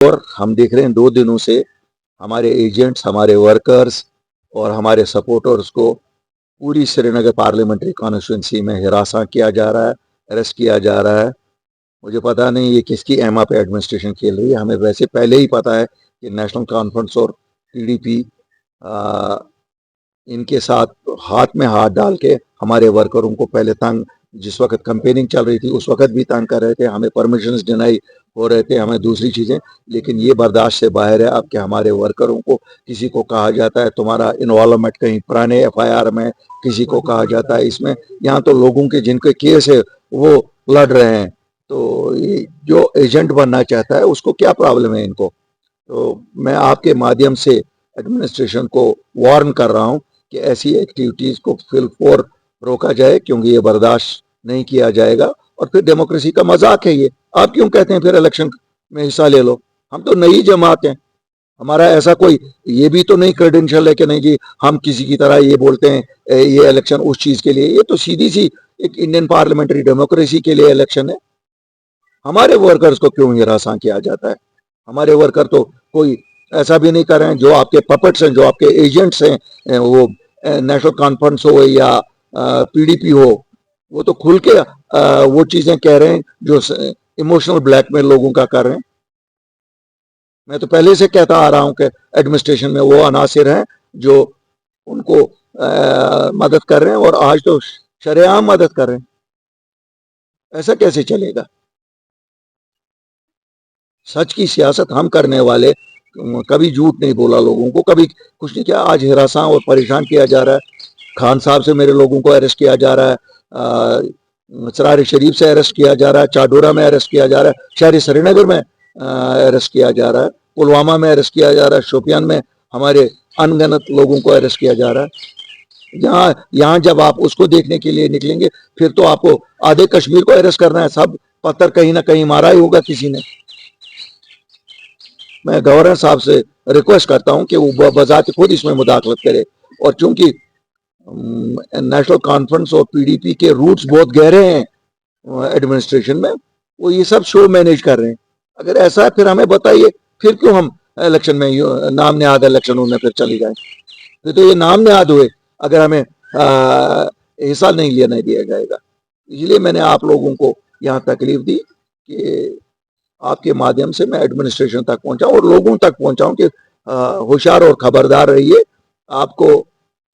और हम देख रहे हैं 2 दिनों से हमारे एजेंट्स, हमारे वर्कर्स और हमारे सपोर्टर्स को पूरी श्रीनगर पार्लियामेंट्री कॉन्स्टिट्यूंसी में हिरासा किया जा रहा है, अरेस्ट किया जा रहा है। मुझे पता नहीं ये किसकी एमा पे एडमिनिस्ट्रेशन खेल रही है। हमें वैसे पहले ही पता है कि नेशनल कॉन्फ्रेंस और पीडीपी इनके साथ हाथ में हाथ डाल के हमारे वर्करों को पहले तंग, जिस वक्त कंपेनिंग चल रही थी उस वक्त भी तंग कर रहे थे, हमें परमिशंस डिनाई हो रहे थे, हमें दूसरी चीज़ें। लेकिन ये बर्दाश्त से बाहर है अब कि हमारे वर्करों को किसी को कहा जाता है तुम्हारा इन्वॉल्वमेंट कहीं पुराने एफआईआर में, किसी को कहा जाता है इसमें। यहाँ तो लोगों के जिनके केस है वो लड़ रहे हैं, तो ये जो एजेंट बनना चाहता है उसको क्या प्रॉब्लम है इनको। तो मैं आपके माध्यम से एडमिनिस्ट्रेशन को वार्न कर रहा हूँ कि ऐसी एक्टिविटीज़ को फिलफोर रोका जाए, क्योंकि ये बर्दाश्त नहीं किया जाएगा और फिर डेमोक्रेसी का मजाक है ये। आप क्यों कहते हैं फिर इलेक्शन में हिस्सा ले लो? हम तो नई जमात हैं, हमारा ऐसा कोई ये भी तो नहीं क्रेडेंशियल है कि नहीं जी हम किसी की तरह ये बोलते हैं ये इलेक्शन उस चीज़ के लिए। ये तो सीधी सी एक इंडियन पार्लियामेंट्री डेमोक्रेसी के लिए इलेक्शन है। हमारे वर्कर्स को क्यों हिरासा किया जाता है? हमारे वर्कर तो कोई ऐसा भी नहीं कर रहे हैं। जो आपके पपेट्स हैं, जो आपके एजेंट्स हैं, वो नेशनल कॉन्फ्रेंस हो या पीडीपी हो, वो तो खुल के वो चीजें कह रहे हैं जो इमोशनल ब्लैकमेल लोगों का कर रहे हैं। मैं तो पहले से कहता आ रहा हूं कि एडमिनिस्ट्रेशन में वो अनासिर हैं जो उनको मदद कर रहे हैं और आज तो शरेआम मदद कर रहे हैं। ऐसा कैसे चलेगा? सच की सियासत हम करने वाले कभी झूठ नहीं बोला लोगों को, कभी कुछ नहीं किया। आज हिरासा और परेशान किया जा रहा है। खान साहब से मेरे लोगों को अरेस्ट किया जा रहा है, सरार शरीफ से अरेस्ट किया जा रहा है, चाडोरा में अरेस्ट किया जा रहा है, शहरी श्रीनगर में अरेस्ट किया जा रहा है, पुलवामा में अरेस्ट किया जा रहा है, शोपियान में हमारे अनगिनत लोगों को अरेस्ट किया जा रहा है। यहाँ जब आप उसको देखने के लिए निकलेंगे फिर तो आपको आधे कश्मीर को अरेस्ट करना है। सब पत्थर कहीं ना कहीं मारा ही होगा किसी ने। मैं गवर्नर साहब से रिक्वेस्ट करता हूं कि वो बजाते खुद इसमें मुदाखलत करे। और चूंकि नेशनल कॉन्फ्रेंस और पीडीपी के रूट्स बहुत गहरे हैं एडमिनिस्ट्रेशन में, वो ये सब शो मैनेज कर रहे हैं। अगर ऐसा है फिर हमें बताइए, फिर क्यों हम इलेक्शन में नाम नेहाद इलेक्शनों में फिर चली जाए? फिर तो ये नाम नेहाद हुए अगर हमें हिस्सा नहीं लिया नहीं दिया जाएगा। इसलिए मैंने आप लोगों को यहाँ तकलीफ दी कि आपके माध्यम से मैं एडमिनिस्ट्रेशन तक पहुंचाऊं और लोगों तक पहुंचाऊं कि होशियार और खबरदार रहिए। आपको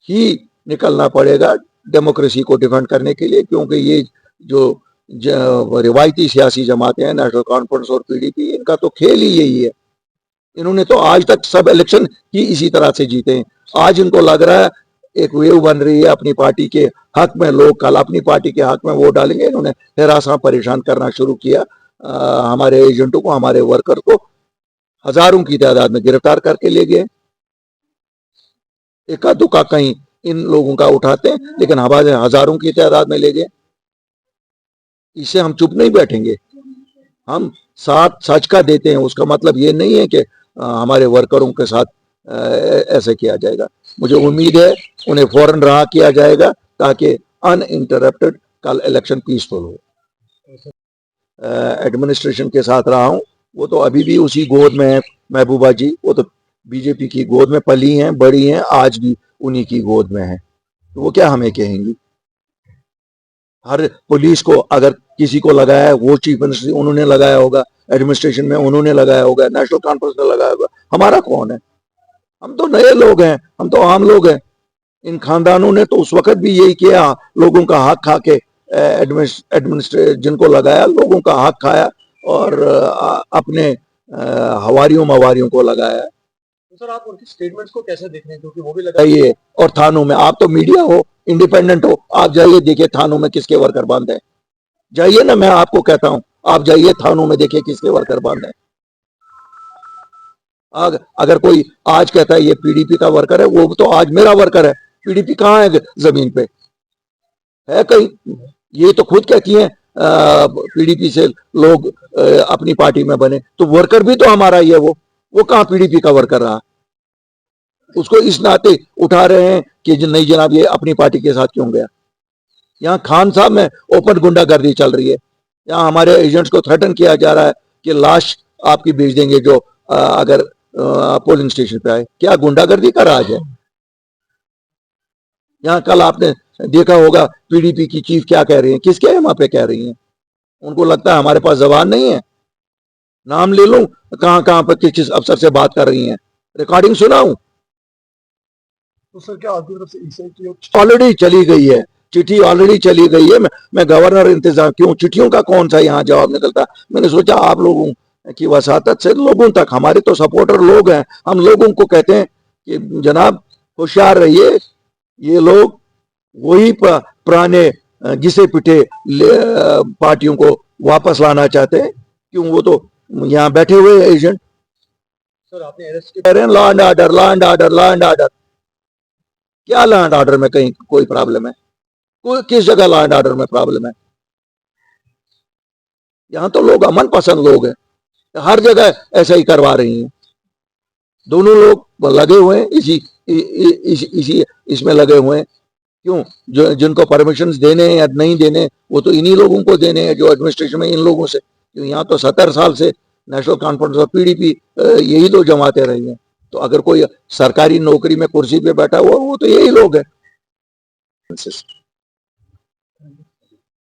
ही निकलना पड़ेगा डेमोक्रेसी को डिफेंड करने के लिए, क्योंकि ये जो रिवायती सियासी जमातें हैं नेशनल कॉन्फ्रेंस और पीडीपी, इनका तो खेल ही यही है। इन्होंने तो आज तक सब इलेक्शन ही इसी तरह से जीते हैं। आज इनको लग रहा है एक वेव बन रही है अपनी पार्टी के हक में, लोग कल अपनी पार्टी के हक में वोट डालेंगे। इन्होंने हिरासा परेशान करना शुरू किया। हमारे एजेंटों को, हमारे वर्कर को हजारों की तादाद में गिरफ्तार करके ले गए। एका दुका कहीं इन लोगों का उठाते हैं, लेकिन हमारे हजारों की तादाद में ले गए। इसे हम चुप नहीं बैठेंगे, हम साथ सच का देते हैं। उसका मतलब ये नहीं है कि हमारे वर्करों के साथ ऐसे किया जाएगा। मुझे उम्मीद है उन्हें फौरन रहा किया जाएगा ताकि अनइंटरप्टेड कल इलेक्शन पीसफुल हो। एडमिनिस्ट्रेशन के साथ रहा हूं, वो तो अभी भी उसी गोद में है महबूबा जी। वो तो बीजेपी की गोद में पली हैं, बड़ी हैं, आज भी उन्हीं की गोद में है। तो वो क्या हमें कहेंगी? हर पुलिस को अगर किसी को लगाया है, वो चीफ मिनिस्टर उन्होंने लगाया होगा, एडमिनिस्ट्रेशन में उन्होंने लगाया होगा, नेशनल कॉन्फ्रेंस ने लगाया होगा। हमारा कौन है? हम तो नए लोग हैं, हम तो आम लोग हैं। इन खानदानों ने तो उस वक्त भी यही किया, लोगों का हक खा के एडमिनिस्ट्रेट जिनको लगाया, लोगों का हक खाया और अपने हवारियों मवारियों को लगाया। तो सर आप उनकी स्टेटमेंट्स को कैसे देख रहे हैं, क्योंकि वो भी लगाई जाइए और थानों में, आप तो मीडिया हो, इंडिपेंडेंट हो, आप जाइए देखिए थानों में किसके वर्कर बंद है। जाइए ना, मैं आपको कहता हूं आप जाइए थानों में देखिए किसके वर्कर बंद है। अगर कोई आज कहता है ये पीडीपी का वर्कर है, वो तो आज मेरा वर्कर है। पीडीपी कहाँ है जमीन पे? है कहीं? ये तो खुद कहती है पीडीपी से लोग अपनी पार्टी में बने, तो वर्कर भी तो हमारा ही है। वो कहाँ पीडीपी का वर्कर रहा? उसको इस नाते उठा रहे हैं कि नहीं जनाब ये अपनी पार्टी के साथ क्यों गया। यहाँ खान साहब में ओपन गुंडागर्दी चल रही है। यहाँ हमारे एजेंट्स को थ्रेटन किया जा रहा है कि लाश आपकी भेज देंगे जो अगर पोलिंग स्टेशन पे आए? क्या गुंडागर्दी का राज है? यहाँ कल आपने देखा होगा पीडीपी की चीफ क्या कह रही है, किसके यहाँ पे कह रही हैं? उनको लगता है हमारे पास जबान नहीं है? नाम ले लूं कहां कहां पर किस किस अफसर से बात कर रही हैं, रिकॉर्डिंग सुनाऊं? तो सर क्या आपकी तरफ से ईसीआई की ऑलरेडी चली गई है चिट्ठी, ऑलरेडी चली गई है। मैं गवर्नर इंतजार क्यों, चिट्ठियों का कौन सा यहाँ जवाब निकलता? मैंने सोचा आप लोगों की वसातत से लोगों तक, हमारे तो सपोर्टर लोग हैं, हम लोगों को कहते हैं कि जनाब होशियार रहिए, ये लोग वही पुराने घिसे पिटे पार्टियों को वापस लाना चाहते हैं। क्यों, वो तो यहाँ बैठे हुए एजेंट सर आपने अरेस्ट कह रहे हैं law and order, law and order, law and order. क्या लॉ एंड ऑर्डर में कहीं कोई प्रॉब्लम है? कोई किस जगह लॉ एंड ऑर्डर में प्रॉब्लम है? यहाँ तो लोग अमन पसंद लोग हैं, हर जगह ऐसा ही करवा रही हैं। दोनों लोग लगे हुए हैं इसी इसमें लगे हुए हैं। क्यों, जो जिनको परमिशन देने या नहीं देने वो तो इन्हीं लोगों को देने हैं जो एडमिनिस्ट्रेशन में इन लोगों से। क्यों, यहाँ तो 70 साल से नेशनल कॉन्फ्रेंस और पीडीपी यही दो जमातें रही हैं। तो अगर कोई सरकारी नौकरी में कुर्सी पे बैठा हुआ वो तो यही लोग हैं।